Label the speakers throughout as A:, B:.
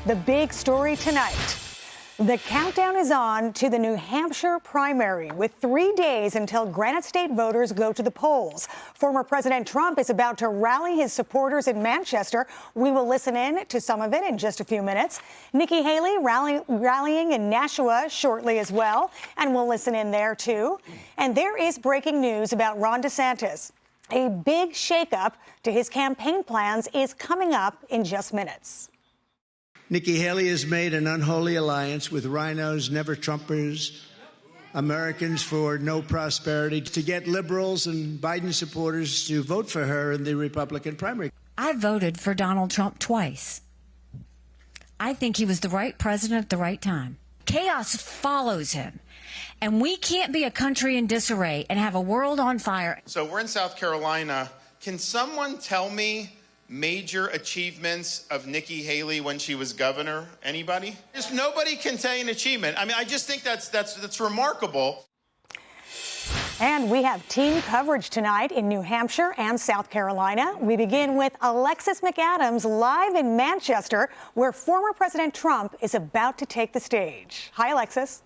A: The big story tonight. The countdown is on to the New Hampshire primary, with 3 days until Granite State voters go to the polls. Former President Trump is about to rally his supporters in Manchester. We will listen in to some of it in just a few minutes. Nikki Haley rallying in Nashua shortly as well, and we'll listen in there too. And there is breaking news about Ron DeSantis. A big shakeup to his campaign plans is coming up in just minutes.
B: Nikki Haley has made an unholy alliance with rhinos, never-Trumpers, Americans for no prosperity, to get liberals and Biden supporters to vote for her in the Republican primary.
C: I voted for Donald Trump twice. I think he was the right president at the right time. Chaos follows him. And we can't be a country in disarray and have a world on fire.
D: So we're in South Carolina. Can someone tell me major achievements of Nikki Haley when she was governor? Anybody? Just nobody can say an achievement. I mean, I just think that's remarkable.
A: And we have team coverage tonight in New Hampshire and South Carolina. We begin with Alexis McAdams live in Manchester, where former President Trump is about to take the stage. Hi, Alexis.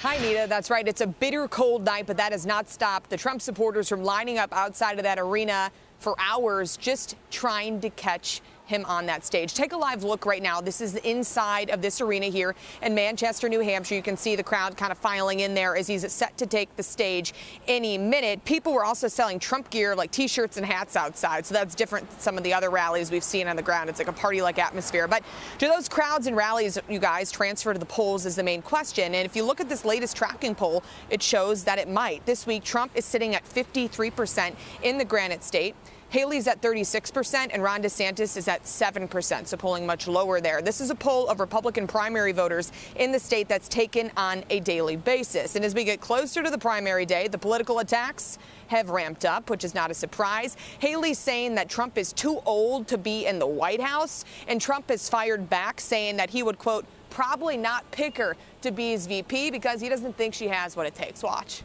E: Hi, Nita. That's right. It's a bitter cold night, but that has not stopped the Trump supporters from lining up outside of that arena for hours, just trying to catch him on that stage. Take a live look right now. This is the inside of this arena here in Manchester, New Hampshire. You can see the crowd kind of filing in there as he's set to take the stage any minute. People were also selling Trump gear like T-shirts and hats outside, so that's different than some of the other rallies we've seen on the ground. It's like a party-like atmosphere. But do those crowds and rallies, you guys, transfer to the polls is the main question. And if you look at this latest tracking poll, it shows that it might. This week, Trump is sitting at 53% in the Granite State. Haley's at 36% and Ron DeSantis is at 7%, so polling much lower there. This is a poll of Republican primary voters in the state that's taken on a daily basis. And as we get closer to the primary day, the political attacks have ramped up, which is not a surprise. Haley's saying that Trump is too old to be in the White House, and Trump has fired back saying that he would, quote, probably not pick her to be his VP because he doesn't think she has what it takes. Watch.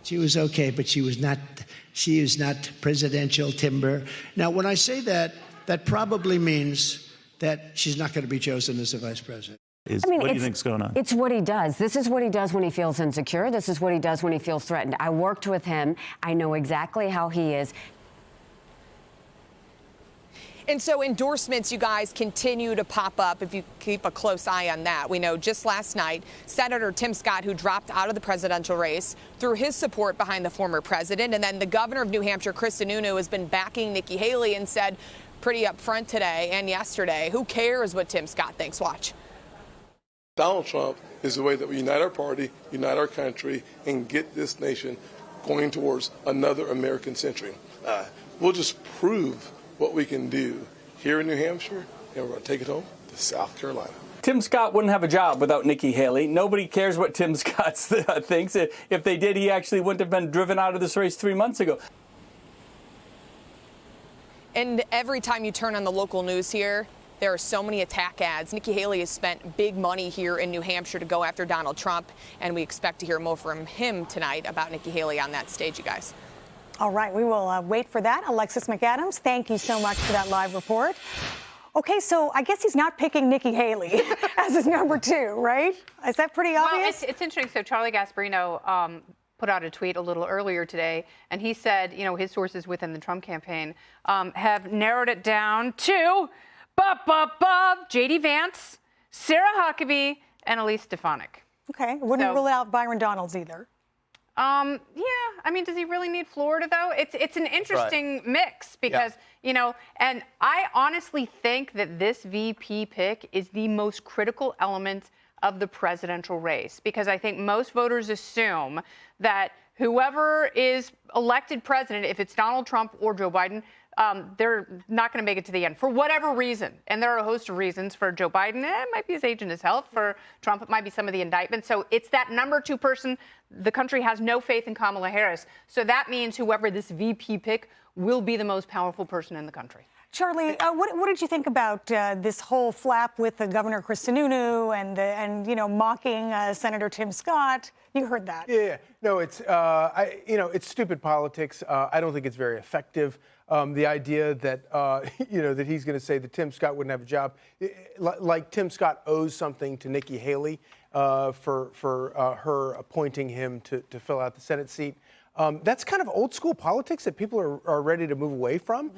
B: She was okay, but she is not presidential timber. Now, when I say that, that probably means that she's not going to be chosen as the vice president.
F: What do you think's going on?
G: It's what he does. This is what he does when he feels insecure. This is what he does when he feels threatened. I worked with him. I know exactly how he is.
E: And so endorsements, you guys, continue to pop up if you keep a close eye on that. We know just last night, Senator Tim Scott, who dropped out of the presidential race, threw his support behind the former president. And then the governor of New Hampshire, Chris Sununu, has been backing Nikki Haley and said pretty upfront today and yesterday, who cares what Tim Scott thinks? Watch.
H: Donald Trump is the way that we unite our party, unite our country, and get this nation going towards another American century. We'll just prove what we can do here in New Hampshire, and we're going to take it home to South Carolina.
F: Tim Scott wouldn't have a job without Nikki Haley. Nobody cares what Tim Scott thinks. If they did, he actually wouldn't have been driven out of this race 3 months ago.
E: And every time you turn on the local news here, there are so many attack ads. Nikki Haley has spent big money here in New Hampshire to go after Donald Trump, and we expect to hear more from him tonight about Nikki Haley on that stage, you guys.
A: All right, we will wait for that. Alexis McAdams, thank you so much for that live report. Okay, so I guess he's not picking Nikki Haley as his number 2, right? Is that pretty obvious?
I: Well, it's interesting. So Charlie Gasparino put out a tweet a little earlier today, and he said, you know, his sources within the Trump campaign have narrowed it down to J.D. Vance, Sarah Huckabee, and Elise Stefanik.
A: Okay, wouldn't rule out Byron Donalds either.
I: Yeah, I mean, does he really need Florida, though? It's an interesting mix because, you know, and I honestly think that this VP pick is the most critical element of the presidential race, because I think most voters assume that whoever is elected president, if it's Donald Trump or Joe Biden, they're not going to make it to the end for whatever reason. And there are a host of reasons. For Joe Biden, it might be his age and his health. For Trump, it might be some of the indictments. So it's that number 2 person. The country has no faith in Kamala Harris. So that means whoever this VP pick will be the most powerful person in the country.
A: Charlie, what did you think about this whole flap with the Governor Chris Sununu and you know, mocking Senator Tim Scott? You heard that?
J: Yeah. No, it's it's stupid politics. I don't think it's very effective. The idea that, that he's going to say that Tim Scott wouldn't have a job, like Tim Scott owes something to Nikki Haley for her appointing him to fill out the Senate seat. That's kind of old school politics that people are ready to move away from.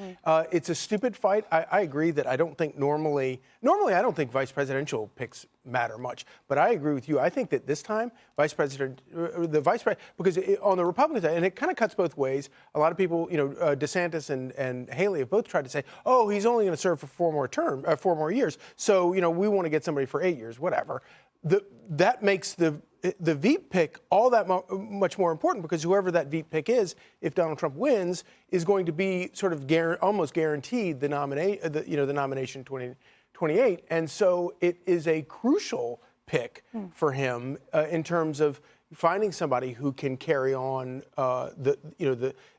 J: It's a stupid fight. I agree that I don't think normally I don't think vice presidential picks matter much. But I agree with you. I think that this time, because on the Republican side, and it kind of cuts both ways. A lot of people, DeSantis and Haley have both tried to say, oh, he's only going to serve for 4 more years. So, we want to get somebody for 8 years, whatever. That makes the Veep pick all that much more important, because whoever that Veep pick is, if Donald Trump wins, is going to be sort of almost guaranteed the nomination 2028, and so it is a crucial pick for him in terms of finding somebody who can carry on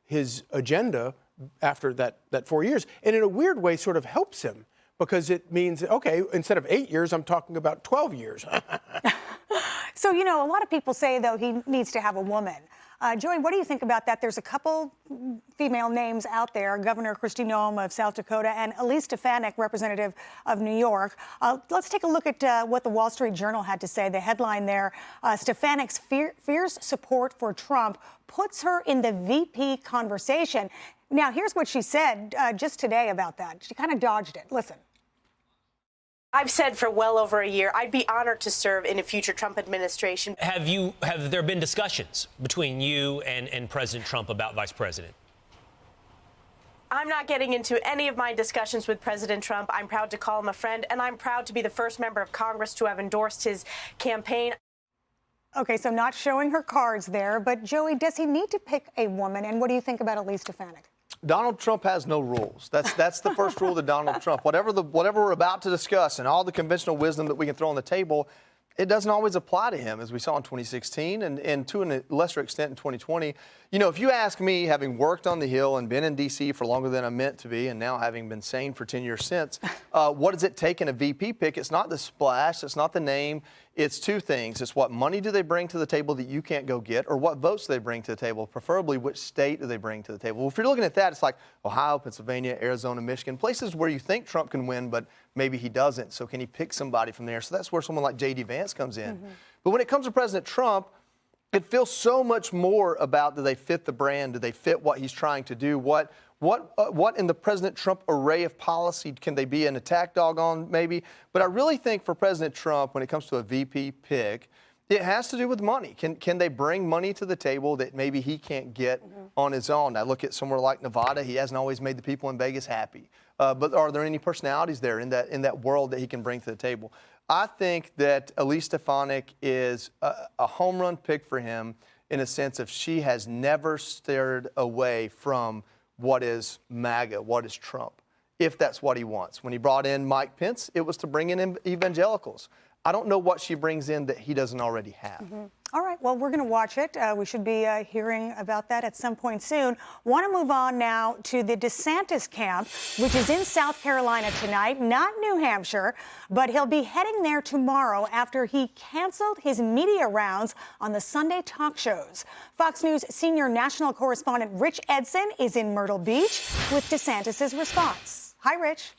J: his agenda after that 4 years, and in a weird way, sort of helps him. Because it means, okay, instead of 8 years, I'm talking about 12 years.
A: So, a lot of people say, though, he needs to have a woman. Joey, what do you think about that? There's a couple female names out there, Governor Kristi Noem of South Dakota and Elise Stefanik, representative of New York. Let's take a look at what the Wall Street Journal had to say. The headline there, Stefanik's fierce support for Trump puts her in the VP conversation. Now, here's what she said just today about that. She kind of dodged it. Listen.
K: I've said for well over a year, I'd be honored to serve in a future Trump administration.
L: Have there been discussions between you and President Trump about vice president?
K: I'm not getting into any of my discussions with President Trump. I'm proud to call him a friend, and I'm proud to be the first member of Congress to have endorsed his campaign.
A: Okay, so not showing her cards there, but Joey, does he need to pick a woman? And what do you think about Elise Stefanik?
M: Donald Trump has no rules. That's the first rule of Donald Trump. Whatever we're about to discuss and all the conventional wisdom that we can throw on the table, it doesn't always apply to him, as we saw in 2016 and to a lesser extent in 2020. If you ask me, having worked on the Hill and been in D.C. for longer than I'm meant to be, and now having been sane for 10 years since, what does it take in a VP pick? It's not the splash. It's not the name. It's two things. It's what money do they bring to the table that you can't go get, or what votes do they bring to the table, preferably which state do they bring to the table. Well, if you're looking at that, it's like Ohio, Pennsylvania, Arizona, Michigan, places where you think Trump can win, but maybe he doesn't. So can he pick somebody from there? So that's where someone like J.D. Vance comes in. But when it comes to President Trump, it feels so much more about, do they fit the brand? Do they fit what he's trying to do? What in the President Trump array of policy can they be an attack dog on, maybe? But I really think for President Trump, when it comes to a VP pick, it has to do with money. Can they bring money to the table that maybe he can't get on his own? I look at somewhere like Nevada. He hasn't always made the people in Vegas happy. But are there any personalities there in that world that he can bring to the table? I think that Elise Stefanik is a home run pick for him in a sense of she has never steered away from what is MAGA, what is Trump, if that's what he wants. When he brought in Mike Pence, it was to bring in evangelicals. I don't know what she brings in that he doesn't already have.
A: All right, well, we're going to watch it. We should be hearing about that at some point soon. Want to move on now to the DeSantis camp, which is in South Carolina tonight, not New Hampshire, but he'll be heading there tomorrow after he canceled his media rounds on the Sunday talk shows. Fox News senior national correspondent Rich Edson is in Myrtle Beach with DeSantis' response. Hi, Rich.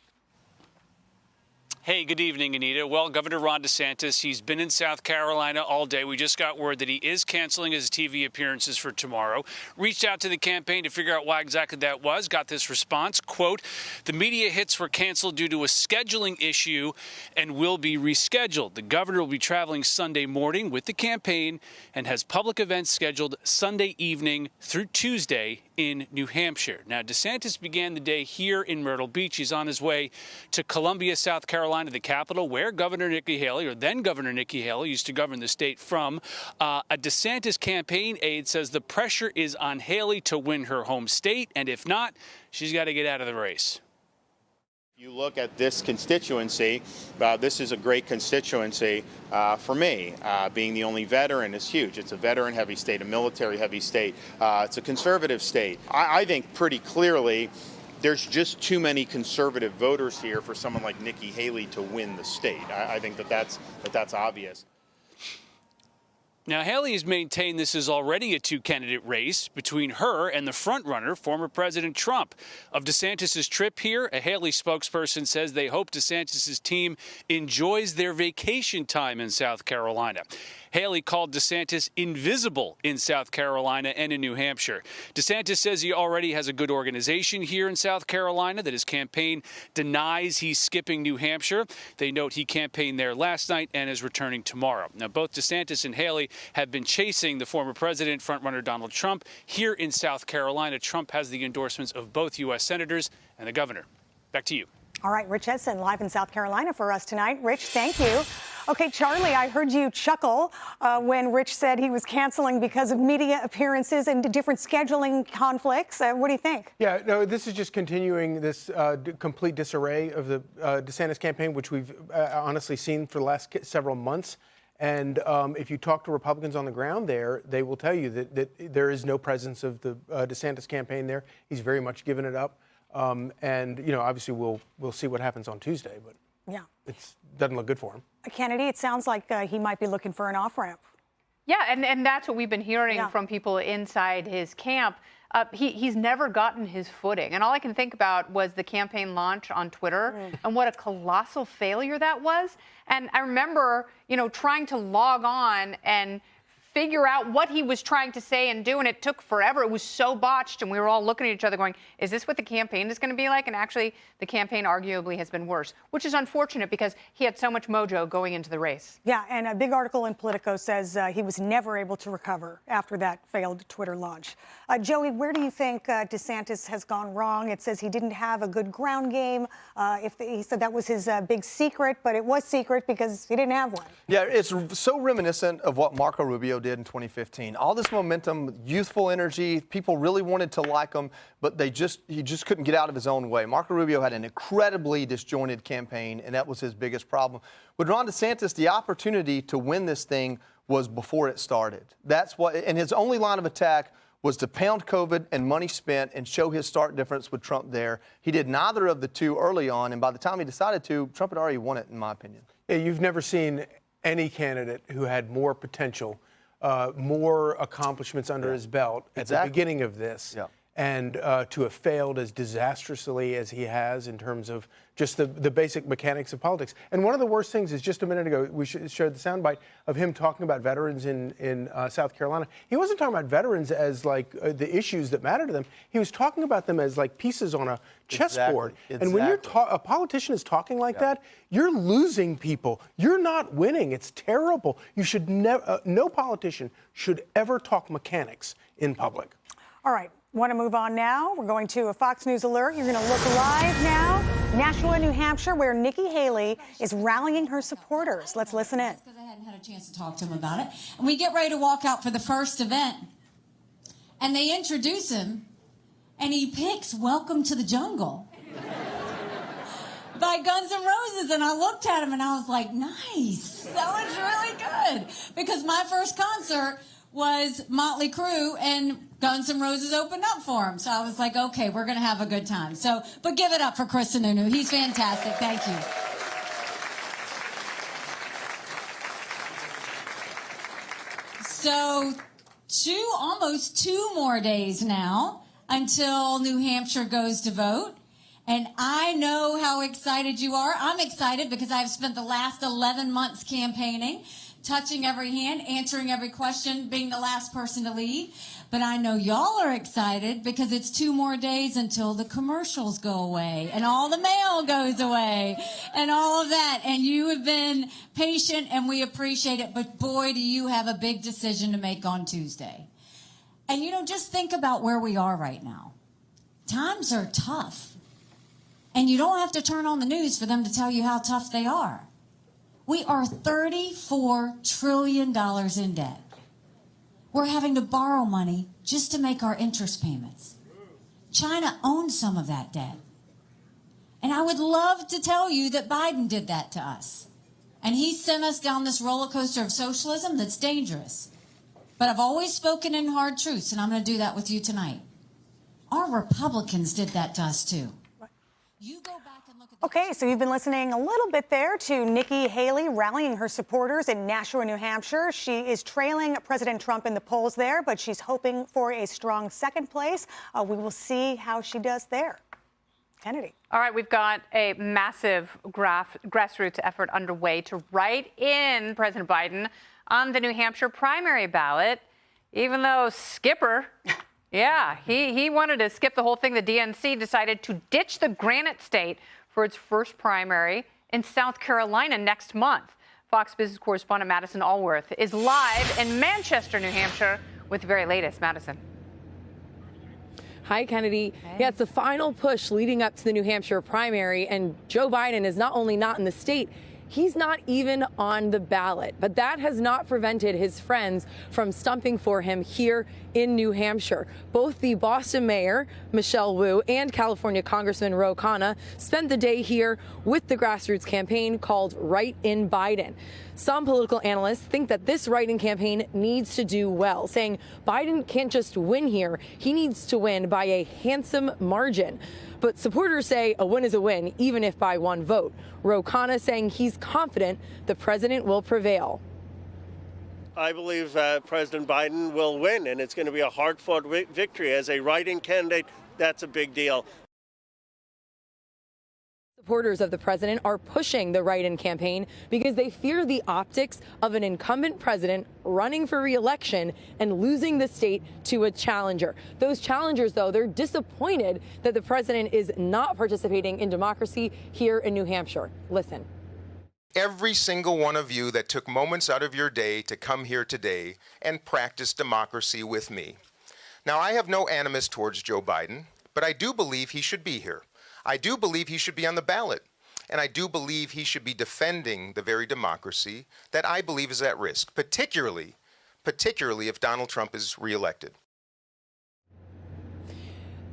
N: Hey, good evening, Anita. Well, Governor Ron DeSantis, he's been in South Carolina all day. We just got word that he is canceling his TV appearances for tomorrow. Reached out to the campaign to figure out why exactly that was. Got this response, quote, the media hits were canceled due to a scheduling issue and will be rescheduled. The governor will be traveling Sunday morning with the campaign and has public events scheduled Sunday evening through Tuesday in New Hampshire. Now, DeSantis began the day here in Myrtle Beach. He's on his way to Columbia, South Carolina, the capital, where Governor Nikki Haley, or then Governor Nikki Haley, used to govern the state from. A DeSantis campaign aide says the pressure is on Haley to win her home state, and if not, she's got to get out of the race.
D: You look at this constituency, this is a great constituency for me. Being the only veteran is huge. It's a veteran-heavy state, a military-heavy state. It's a conservative state. I think pretty clearly there's just too many conservative voters here for someone like Nikki Haley to win the state. I think that's obvious.
N: Now, Haley has maintained this is already a two-candidate race between her and the frontrunner, former President Trump. Of DeSantis' trip here, a Haley spokesperson says they hope DeSantis' team enjoys their vacation time in South Carolina. Haley called DeSantis invisible in South Carolina and in New Hampshire. DeSantis says he already has a good organization here in South Carolina, that his campaign denies he's skipping New Hampshire. They note he campaigned there last night and is returning tomorrow. Now, both DeSantis and Haley have been chasing the former president, frontrunner Donald Trump. Here in South Carolina, Trump has the endorsements of both U.S. senators and the governor. Back to you.
A: All right, Rich Edson live in South Carolina for us tonight. Rich, thank you. Okay, Charlie, I heard you chuckle when Rich said he was canceling because of media appearances and different scheduling conflicts. What do you think?
J: Yeah, no, this is just continuing this complete disarray of the DeSantis campaign, which we've honestly seen for the last several months. And if you talk to Republicans on the ground there, they will tell you that there is no presence of the DeSantis campaign there. He's very much given it up. And, you know, obviously we'll see what happens on Tuesday, but
A: yeah,
J: it doesn't look good for him.
A: Kennedy, it sounds like he might be looking for an off-ramp.
I: Yeah, and that's what we've been hearing from people inside his camp. He's never gotten his footing. And all I can think about was the campaign launch on Twitter and what a colossal failure that was. And I remember, you know, trying to log on and figure out what he was trying to say and do, and it took forever. It was so botched, and we were all looking at each other going, is this what the campaign is going to be like? And actually, the campaign arguably has been worse, which is unfortunate because he had so much mojo going into the race.
A: Yeah, and a big article in Politico says he was never able to recover after that failed Twitter launch. Joey, where do you think DeSantis has gone wrong? It says he didn't have a good ground game. He said that was his big secret, but it was secret because he didn't have one.
M: Yeah, it's so reminiscent of what Marco Rubio did in 2015. All this momentum, youthful energy, people really wanted to like him, but he just couldn't get out of his own way. Marco Rubio had an incredibly disjointed campaign, and that was his biggest problem. With Ron DeSantis, the opportunity to win this thing was before it started. That's what, and his only line of attack was to pound COVID and money spent and show his stark difference with Trump there. He did neither of the two early on, and by the time he decided to, Trump had already won it, in my opinion.
J: Yeah, you've never seen any candidate who had more potential, more accomplishments under his belt at the beginning of this, and to have failed as disastrously as he has in terms of just the basic mechanics of politics. And one of the worst things is, just a minute ago, we showed the soundbite of him talking about veterans in South Carolina. He wasn't talking about veterans as like the issues that matter to them. He was talking about them as like pieces on a chessboard.
M: Exactly.
J: And when a politician is talking like that, you're losing people. You're not winning. It's terrible. You should never. No politician should ever talk mechanics in public.
A: All right. Want to move on now? We're going to a Fox News alert. You're going to look live now. Nashua, New Hampshire, where Nikki Haley is rallying her supporters. Let's listen in.
C: Because I hadn't had a chance to talk to him about it. And we get ready to walk out for the first event. And they introduce him. And he picks Welcome to the Jungle by Guns N' Roses. And I looked at him and I was like, nice. That was really good. Because my first concert was Motley Crue, and Guns N' Roses opened up for him. So I was like, okay, we're going to have a good time. So, but give it up for Chris Sununu. He's fantastic. Thank you. So, almost 2 more days now until New Hampshire goes to vote. And I know how excited you are. I'm excited because I've spent the last 11 months campaigning, touching every hand, answering every question, being the last person to leave. But I know y'all are excited because it's 2 more days until the commercials go away and all the mail goes away and all of that. And you have been patient and we appreciate it. But boy, do you have a big decision to make on Tuesday. And, you know, just think about where we are right now. Times are tough. And you don't have to turn on the news for them to tell you how tough they are. We are $34 trillion in debt. We're having to borrow money just to make our interest payments. China owns some of that debt. And I would love to tell you that Biden did that to us. And he sent us down this roller coaster of socialism that's dangerous. But I've always spoken in hard truths, and I'm going to do that with you tonight. Our Republicans did that to us, too. You go back
A: Okay, so you've been listening a little bit there to Nikki Haley rallying her supporters in Nashua, New Hampshire. She is trailing President Trump in the polls there, but she's hoping for a strong second place. We will see how she does there. Kennedy.
I: All right, we've got a massive grassroots effort underway to write in President Biden on the New Hampshire primary ballot, even though Skipper, yeah, he wanted to skip the whole thing. The DNC decided to ditch the Granite State for its first primary in South Carolina next month. Fox Business correspondent Madison Allworth is live in Manchester, New Hampshire with the very latest. Madison.
O: Hi, Kennedy. Hey. Yeah, it's the final push leading up to the New Hampshire primary, and Joe Biden is not only not in the state, he's not even on the ballot. But that has not prevented his friends from stumping for him here in New Hampshire. Both the Boston mayor, Michelle Wu, and California Congressman Ro Khanna spent the day here with the grassroots campaign called Write in Biden. Some political analysts think that this write-in campaign needs to do well, saying Biden can't just win here, he needs to win by a handsome margin. But supporters say a win is a win, even if by one vote. Ro Khanna saying he's confident the president will prevail.
P: I believe President Biden will win, and it's going to be a hard-fought victory. As a write-in candidate, that's a big deal.
O: Supporters of the president are pushing the write-in campaign because they fear the optics of an incumbent president running for re-election and losing the state to a challenger. Those challengers, though, they're disappointed that the president is not participating in democracy here in New Hampshire. Listen.
Q: Every single one of you that took moments out of your day to come here today and practice democracy with me. Now, I have no animus towards Joe Biden, but I do believe he should be here. I do believe he should be on the ballot, and I do believe he should be defending the very democracy that I believe is at risk, particularly if Donald Trump is reelected.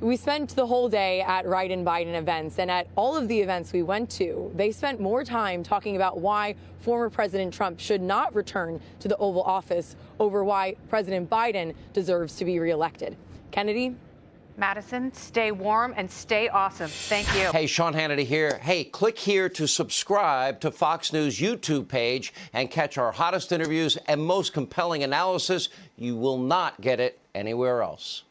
O: We spent the whole day at Write in Biden events, and at all of the events we went to, they spent more time talking about why former President Trump should not return to the Oval Office over why President Biden deserves to be reelected. Kennedy?
I: Madison, stay warm and stay awesome. Thank you.
R: Hey, Sean Hannity here. Hey, click here to subscribe to Fox News YouTube page and catch our hottest interviews and most compelling analysis. You will not get it anywhere else.